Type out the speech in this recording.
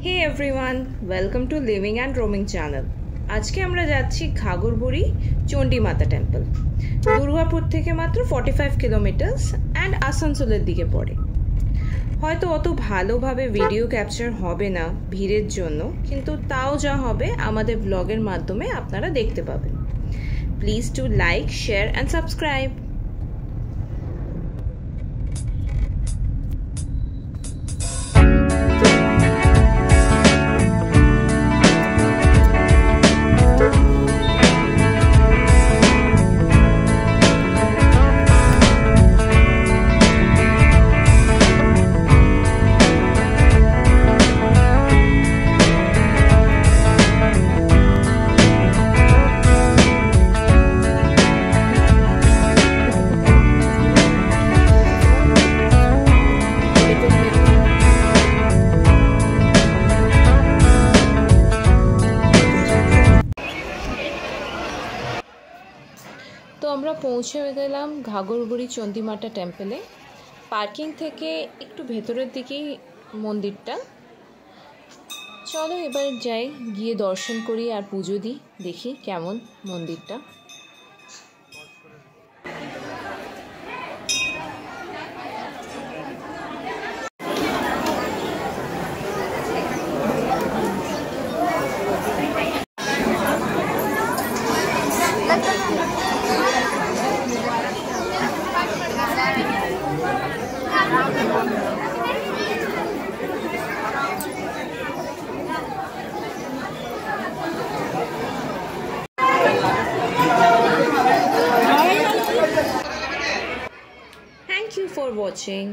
Hey everyone, welcome to Living and Roaming channel. আজকে আমরা যাচ্ছি ঘাগরবুড়ি চণ্ডী মাতা টেম্পল। দুর্গাপুর থেকে মাত্র 45 কিলোমিটারস এন্ড আসানসোলের দিকে পড়ে। হয়তো অত ভালোভাবে ভিডিও ক্যাপচার হবে না ভিড়ের জন্য, কিন্তু তাও যা হবে আমাদের ব্লগের মাধ্যমে আপনারা দেখতে পাবেন। Please do like, share and subscribe. তো আমরা পৌঁছে গেলাম ঘাগরবুড়ি চণ্ডী মাতা টেম্পলে। পার্কিং থেকে একটু ভেতরের দিকেই মন্দিরটা। চলো এবার যাই, গিয়ে দর্শন করি আর পুজো দিই, দেখি কেমন মন্দিরটা। Thank you for watching.